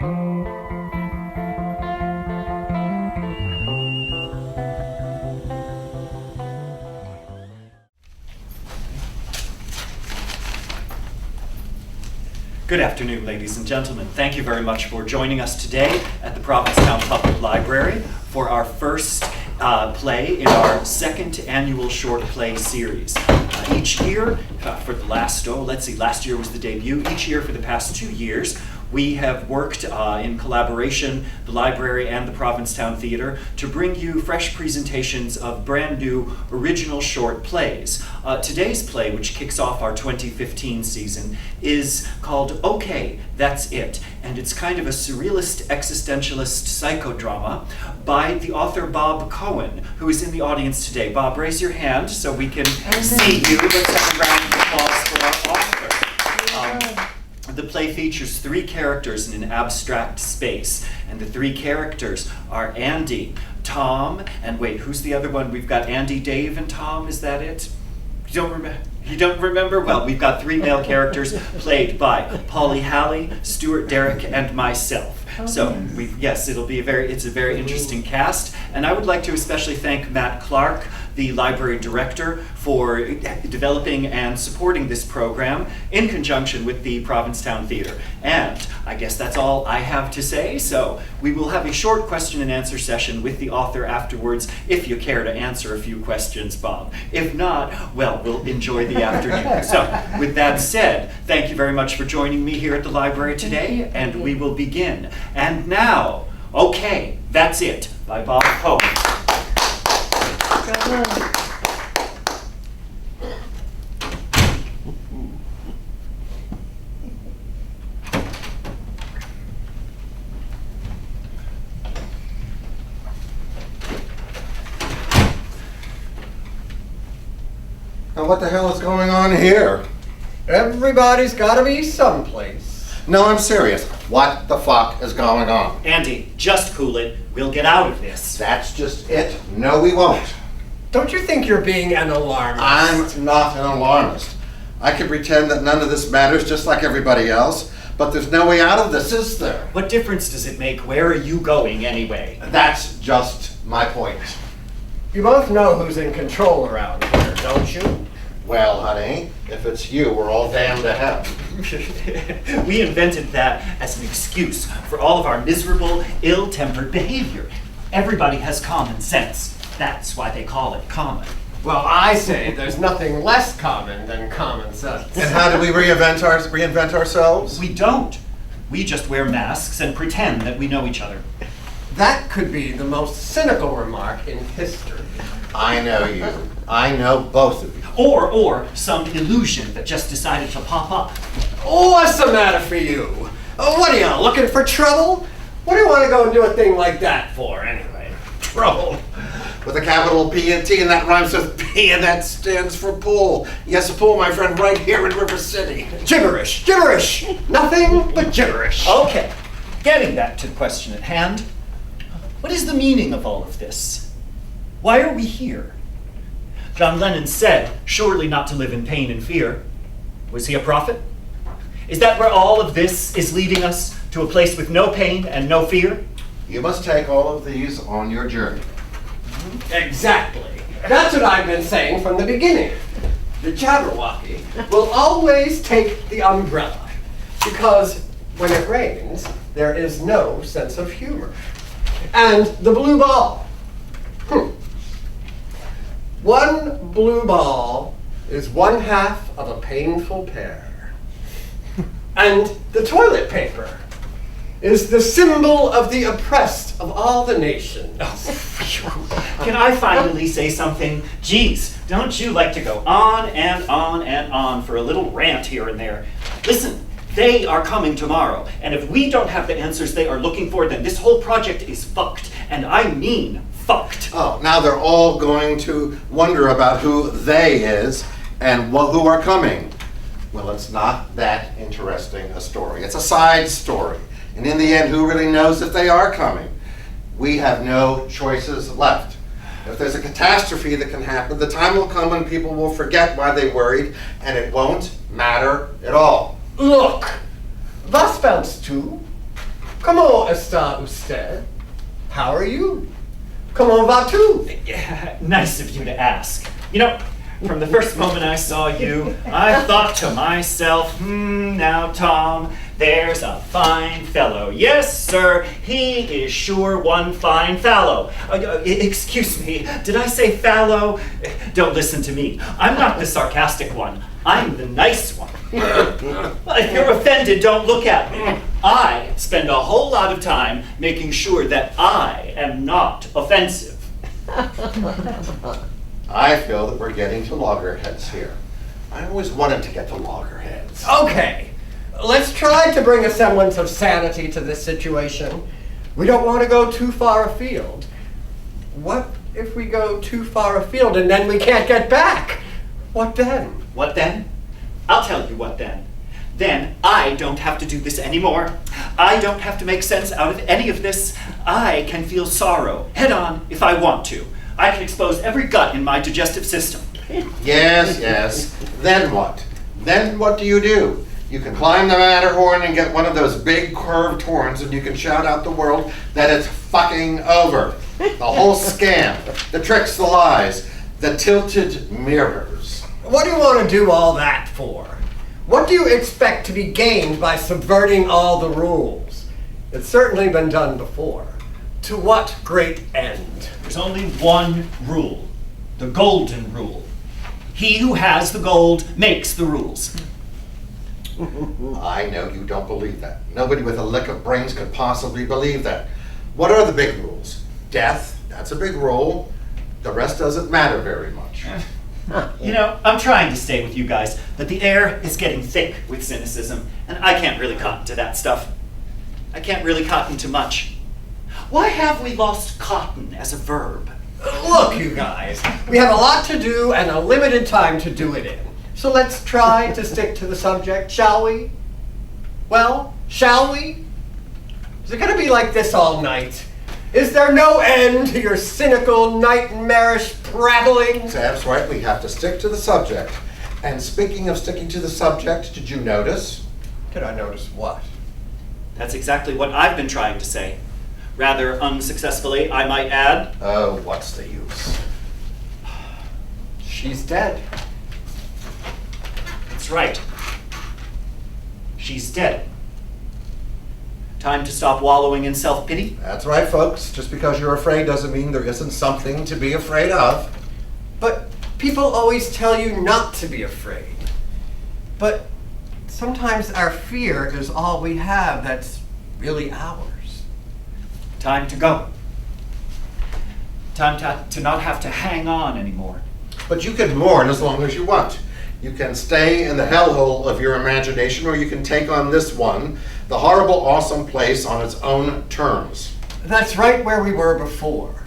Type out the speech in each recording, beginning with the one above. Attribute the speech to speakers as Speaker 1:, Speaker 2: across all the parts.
Speaker 1: Good afternoon, ladies and gentlemen. Thank you very much for joining us today at the Provincetown Public Library for our first play in our second annual short play series. Each year, for the last year was the debut. Each year for the past 2 years, we have worked in collaboration, the library and the Provincetown Theater, to bring you fresh presentations of brand new original short plays. Today's play, which kicks off our 2015 season, is called Okay, That's It. And it's kind of a surrealist, existentialist psychodrama by the author Bob Cohen, who is in the audience today. Bob, raise your hand so we can see you. Let's have a round of applause for our author. The play features 3 characters in an abstract space, and the 3 characters are Andy, Tom, and wait, who's the other one? We've got Andy, Dave, and Tom, is that it? You don't remember? Well, we've got 3 male characters played by Polly Halley, Stuart Derrick, and myself. So, it's a very interesting cast, and I would like to especially thank Matt Clark, the library director, for developing and supporting this program in conjunction with the Provincetown Theater. And I guess that's all I have to say, so we will have a short question and answer session with the author afterwards, if you care to answer a few questions, Bob. If not, well, we'll enjoy the afternoon. So, with that said, thank you very much for joining me here at the library today, and we will begin. And now, Okay, That's It, by Bob Cohen.
Speaker 2: Now what the hell is going on here?
Speaker 3: Everybody's gotta be someplace.
Speaker 2: No, I'm serious. What the fuck is going on?
Speaker 1: Andy, just cool it. We'll get out of this.
Speaker 2: That's just it. No, we won't.
Speaker 3: Don't you think you're being an alarmist?
Speaker 2: I'm not an alarmist. I can pretend that none of this matters just like everybody else, but there's no way out of this, is there?
Speaker 1: What difference does it make? Where are you going anyway?
Speaker 2: That's just my point.
Speaker 3: You both know who's in control around here, don't you?
Speaker 2: Well, honey, if it's you, we're all damned to hell.
Speaker 1: We invented that as an excuse for all of our miserable, ill-tempered behavior. Everybody has common sense. That's why they call it common.
Speaker 3: Well, I say there's nothing less common than common sense.
Speaker 2: And how do we reinvent ourselves?
Speaker 1: We don't. We just wear masks and pretend that we know each other.
Speaker 3: That could be the most cynical remark in history.
Speaker 2: I know you. I know both of you.
Speaker 1: Or some illusion that just decided to pop up.
Speaker 3: Oh, what's the matter for you? What are you, looking for trouble? What do you want to go and do a thing like that for, anyway?
Speaker 2: Trouble. With a capital P and T, and that rhymes with P, and that stands for pool. Yes, a pool, my friend, right here in River City.
Speaker 3: Gibberish, gibberish. Nothing but gibberish.
Speaker 1: Okay, getting back to the question at hand. What is the meaning of all of this? Why are we here? John Lennon said, surely not to live in pain and fear. Was he a prophet? Is that where all of this is leading us, to a place with no pain and no fear?
Speaker 2: You must take all of these on your journey.
Speaker 3: Exactly. That's what I've been saying from the beginning. The Jabberwocky will always take the umbrella, because when it rains, there is no sense of humor. And the blue ball. One blue ball is 1/2 of a painful pear. And the toilet paper is the symbol of the oppressed of all the nations.
Speaker 1: Can I finally say something? Geez, don't you like to go on and on and on for a little rant here and there? Listen, they are coming tomorrow, and if we don't have the answers they are looking for, then this whole project is fucked, and I mean fucked.
Speaker 2: Oh, now they're all going to wonder about who they is and who are coming. Well, it's not that interesting a story. It's a side story. And in the end, who really knows if they are coming? We have no choices left. If there's a catastrophe that can happen, the time will come when people will forget why they worried, and it won't matter at all.
Speaker 3: Look, was willst du? Comment está usted? How are you? Comment vas-tu?
Speaker 1: Yeah, nice of you to ask. You know, from the first moment I saw you, I thought to myself, now Tom, there's a fine fellow. Yes, sir, he is sure one fine fallow. Excuse me, did I say fallow? Don't listen to me. I'm not the sarcastic one. I'm the nice one. If you're offended, don't look at me. I spend a whole lot of time making sure that I am not offensive.
Speaker 2: I feel that we're getting to loggerheads here. I always wanted to get to loggerheads.
Speaker 3: Okay, let's try to bring a semblance of sanity to this situation. We don't want to go too far afield. What if we go too far afield and then we can't get back? What then?
Speaker 1: What then? I'll tell you what then. Then I don't have to do this anymore. I don't have to make sense out of any of this. I can feel sorrow head on if I want to. I can expose every gut in my digestive system.
Speaker 2: Yes, yes. Then what? Then what do? You can climb the Matterhorn and get one of those big curved horns and you can shout out the world that it's fucking over. The whole scam, the tricks, the lies, the tilted mirrors.
Speaker 3: What do you want to do all that for? What do you expect to be gained by subverting all the rules? It's certainly been done before. To what great end?
Speaker 1: There's only one rule, the golden rule. He who has the gold makes the rules.
Speaker 2: I know you don't believe that. Nobody with a lick of brains could possibly believe that. What are the big rules? Death, that's a big rule. The rest doesn't matter very much.
Speaker 1: You know, I'm trying to stay with you guys, but the air is getting thick with cynicism, and I can't really cotton to that stuff. I can't really cotton to much. Why have we lost cotton as a verb?
Speaker 3: Look, you guys, we have a lot to do and a limited time to do it in. So let's try to stick to the subject, shall we? Well, shall we? Is it going to be like this all night? Is there no end to your cynical, nightmarish prattling?
Speaker 2: That's right, we have to stick to the subject. And speaking of sticking to the subject, did you notice?
Speaker 3: Did I notice what?
Speaker 1: That's exactly what I've been trying to say. Rather unsuccessfully, I might add.
Speaker 2: Oh, what's the use?
Speaker 3: She's dead.
Speaker 1: That's right. She's dead. Time to stop wallowing in self-pity.
Speaker 2: That's right, folks. Just because you're afraid doesn't mean there isn't something to be afraid of.
Speaker 3: But people always tell you not to be afraid. But sometimes our fear is all we have that's really ours.
Speaker 1: Time to go. Time to not have to hang on anymore.
Speaker 2: But you can mourn as long as you want. You can stay in the hellhole of your imagination, or you can take on this one, the horrible, awesome place on its own terms.
Speaker 3: That's right where we were before.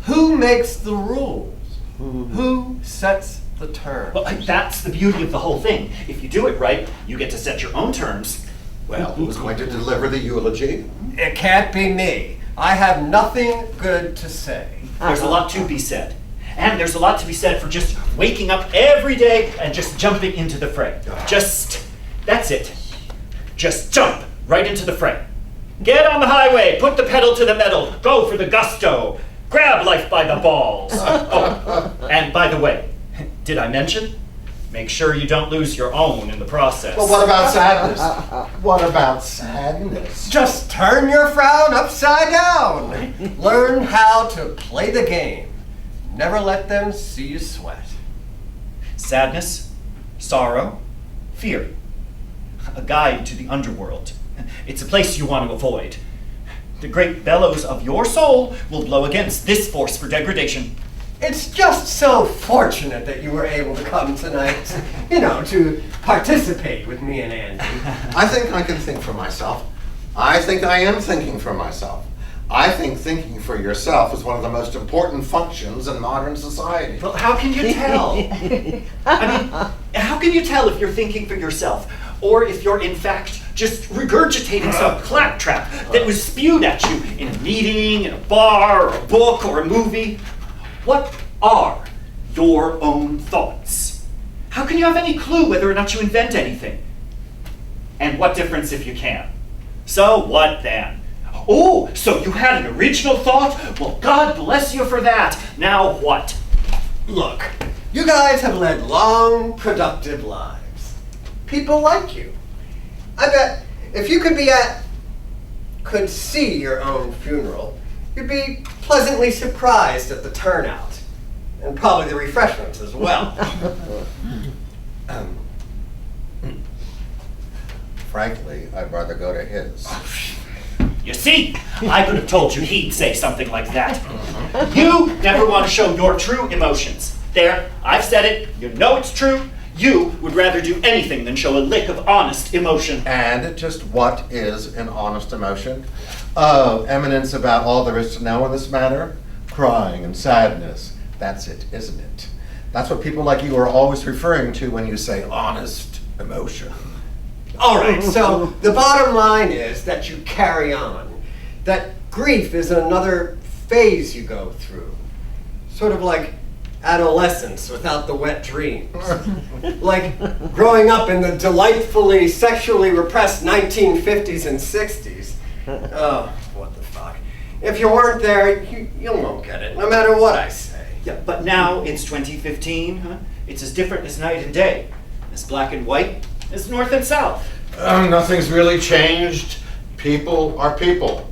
Speaker 3: Who makes the rules? Who sets the terms?
Speaker 1: Well, that's the beauty of the whole thing. If you do it right, you get to set your own terms.
Speaker 2: Well, who's going to deliver the eulogy?
Speaker 3: It can't be me. I have nothing good to say.
Speaker 1: There's a lot to be said. And there's a lot to be said for just waking up every day and just jumping into the fray. That's it. Just jump right into the fray. Get on the highway, put the pedal to the metal, go for the gusto, grab life by the balls. Oh, and by the way, did I mention? Make sure you don't lose your own in the process.
Speaker 2: Well, what about sadness? What about sadness?
Speaker 3: Just turn your frown upside down. Learn how to play the game. Never let them see you sweat.
Speaker 1: Sadness, sorrow, fear. A guide to the underworld. It's a place you want to avoid. The great bellows of your soul will blow against this force for degradation.
Speaker 3: It's just so fortunate that you were able to come tonight, to participate with me and Andy.
Speaker 2: I think I can think for myself. I think I am thinking for myself. I think thinking for yourself is one of the most important functions in modern society.
Speaker 1: Well, how can you tell? I mean, how can you tell if you're thinking for yourself, or if you're in fact just regurgitating some claptrap that was spewed at you in a meeting, in a bar, or a book, or a movie? What are your own thoughts? How can you have any clue whether or not you invent anything? And what difference if you can? So what then? Oh, so you had an original thought? Well, God bless you for that. Now what?
Speaker 3: Look, you guys have led long, productive lives. People like you. I bet if you could see your own funeral, you'd be pleasantly surprised at the turnout. And probably the refreshments as well.
Speaker 2: Frankly, I'd rather go to his.
Speaker 1: You see, I could have told you he'd say something like that. You never want to show your true emotions. There, I've said it. You know it's true. You would rather do anything than show a lick of honest emotion.
Speaker 2: And just what is an honest emotion? Oh, eminence about all there is to know in this matter? Crying and sadness. That's it, isn't it? That's what people like you are always referring to when you say honest emotion.
Speaker 3: All right, so the bottom line is that you carry on. That grief is another phase you go through. Sort of like adolescence without the wet dreams. Like growing up in the delightfully sexually repressed 1950s and 60s. Oh, what the fuck. If you weren't there, you won't get it, no matter what I say.
Speaker 1: Yeah, but now it's 2015, huh? It's as different as night and day, as black and white, as north and south.
Speaker 2: Nothing's really changed. People are people.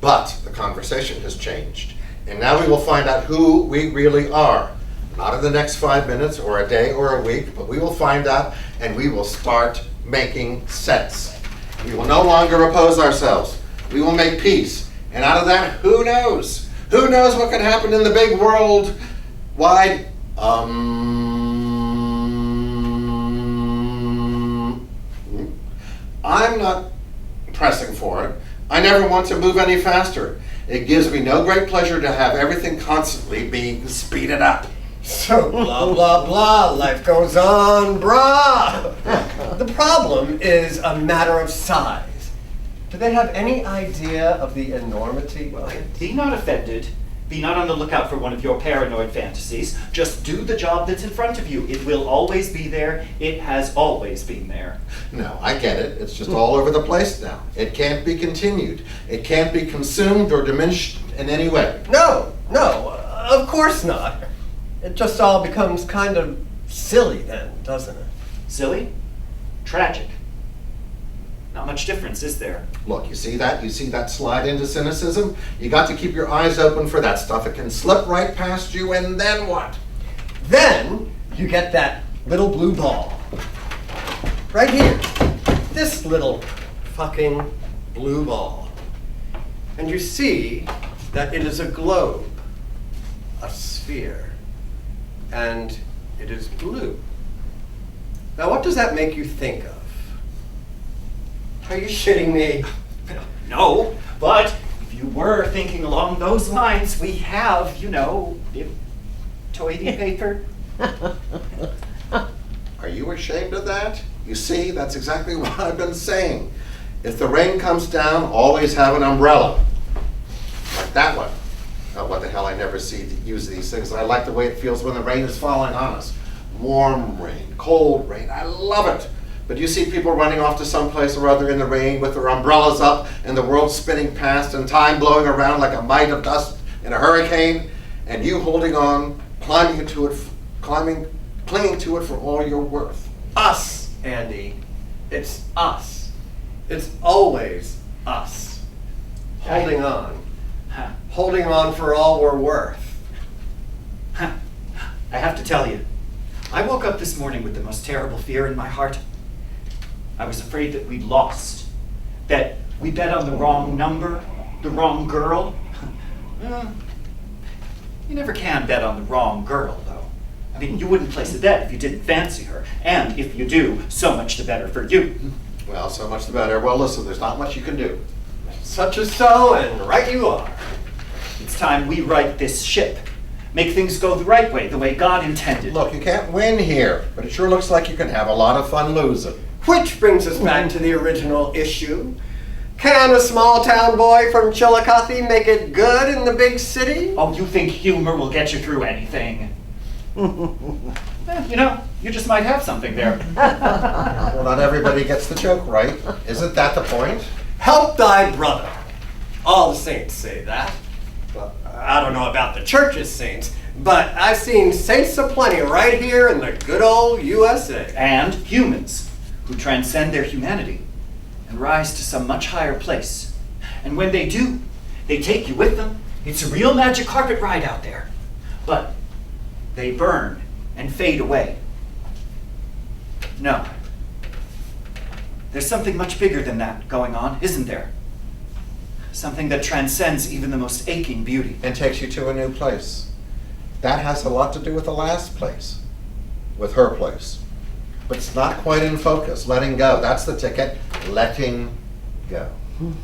Speaker 2: But the conversation has changed. And now we will find out who we really are. Not in the next 5 minutes or a day or a week, but we will find out and we will start making sense. We will no longer oppose ourselves. We will make peace. And out of that, who knows? Who knows what can happen in the big world wide? I'm not pressing for it. I never want to move any faster. It gives me no great pleasure to have everything constantly being speeded up.
Speaker 3: So blah, blah, blah, life goes on, brah. The problem is a matter of size. Do they have any idea of the enormity?
Speaker 1: Well, be not offended. Be not on the lookout for one of your paranoid fantasies. Just do the job that's in front of you. It will always be there. It has always been there.
Speaker 2: No, I get it. It's just all over the place now. It can't be continued. It can't be consumed or diminished in any way.
Speaker 3: No, of course not. It just all becomes kind of silly then, doesn't it?
Speaker 1: Silly? Tragic. Not much difference, is there?
Speaker 2: Look, you see that? You see that slide into cynicism? You got to keep your eyes open for that stuff. It can slip right past you, and then what?
Speaker 3: Then you get that little blue ball. Right here. This little fucking blue ball. And you see that it is a globe, a sphere, and it is blue. Now what does that make you think of? Are you shitting me?
Speaker 1: No, but if you were thinking along those lines, we have, toilet paper.
Speaker 2: Are you ashamed of that? You see, that's exactly what I've been saying. If the rain comes down, always have an umbrella. Like that one. Oh, what the hell, I never use these things. I like the way it feels when the rain is falling on us. Warm rain, cold rain, I love it. But you see people running off to someplace or other in the rain with their umbrellas up and the world spinning past and time blowing around like a mite of dust in a hurricane, and you holding on, clinging to it for all you're worth.
Speaker 3: Us, Andy. It's us. It's always us. Holding on. Holding on for all we're worth.
Speaker 1: I have to tell you, I woke up this morning with the most terrible fear in my heart. I was afraid that we'd lost, that we bet on the wrong number, the wrong girl. Well, you never can bet on the wrong girl, though. I mean, you wouldn't place a bet if you didn't fancy her. And if you do, so much the better for you.
Speaker 2: Well, so much the better. Well, listen, there's not much you can do.
Speaker 3: Such as so, and right you are.
Speaker 1: It's time we right this ship. Make things go the right way, the way God intended.
Speaker 2: Look, you can't win here, but it sure looks like you can have a lot of fun losing.
Speaker 3: Which brings us back to the original issue. Can a small town boy from Chillicothe make it good in the big city?
Speaker 1: Oh, you think humor will get you through anything? You just might have something there.
Speaker 2: Well, not everybody gets the joke right. Isn't that the point?
Speaker 3: Help thy brother. all the saints say that. Well, I don't know about the church's saints, but I've seen saints aplenty right here in the good old USA.
Speaker 1: And humans who transcend their humanity and rise to some much higher place. And when they do, they take you with them. It's a real magic carpet ride out there. But they burn and fade away. No. There's something much bigger than that going on, isn't there? Something that transcends even the most aching beauty.
Speaker 2: And takes you to a new place. That has a lot to do with the last place, with her place. But it's not quite in focus. Letting go. That's the ticket. Letting go.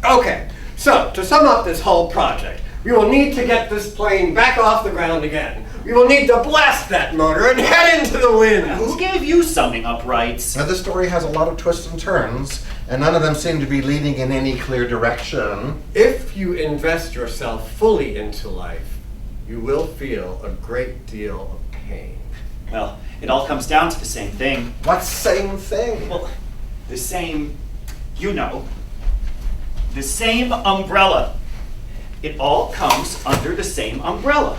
Speaker 3: Okay, so to sum up this whole project, we will need to get this plane back off the ground again. We will need to blast that motor and head into the wind.
Speaker 1: Who gave you summing up rights?
Speaker 2: Now, this story has a lot of twists and turns, and none of them seem to be leading in any clear direction.
Speaker 3: If you invest yourself fully into life, you will feel a great deal of pain.
Speaker 1: Well, it all comes down to the same thing.
Speaker 2: What same thing?
Speaker 1: Well, the same, you know, the same umbrella. It all comes under the same umbrella.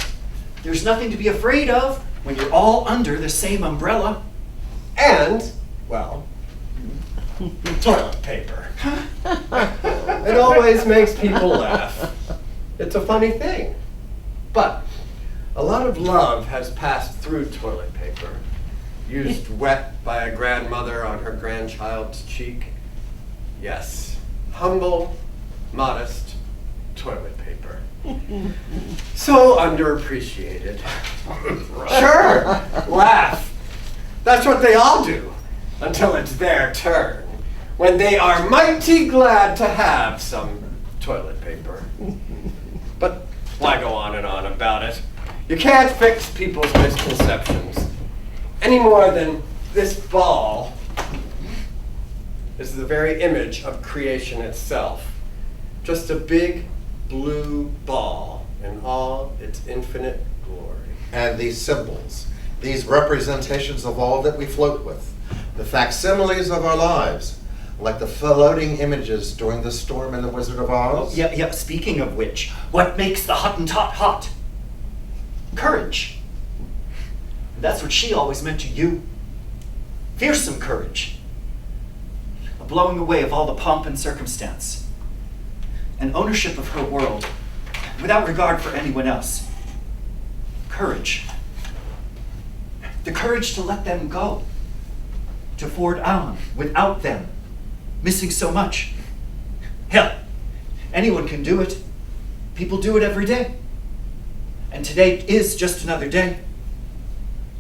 Speaker 1: There's nothing to be afraid of when you're all under the same umbrella.
Speaker 3: And, well, toilet paper. It always makes people laugh. It's a funny thing. But a lot of love has passed through toilet paper, used wet by a grandmother on her grandchild's cheek. Yes, humble, modest toilet paper. So underappreciated. Sure, laugh. That's what they all do until it's their turn, when they are mighty glad to have some toilet paper. But why go on and on about it? You can't fix people's misconceptions any more than this ball is the very image of creation itself. Just a big blue ball in all its infinite glory.
Speaker 2: And these symbols, these representations of all that we float with, the facsimiles of our lives, like the floating images during the storm in The Wizard of Oz.
Speaker 1: Yeah, speaking of which, what makes the Hottentot hot? Courage. And that's what she always meant to you. Fearsome courage. A blowing away of all the pomp and circumstance. An ownership of her world, without regard for anyone else. Courage. The courage to let them go. To forward on without them. Missing so much. Hell, anyone can do it. People do it every day. And today is just another day.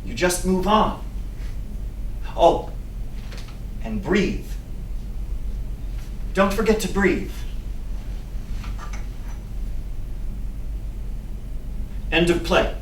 Speaker 1: You just move on. Oh, and breathe. Don't forget to breathe. End of play.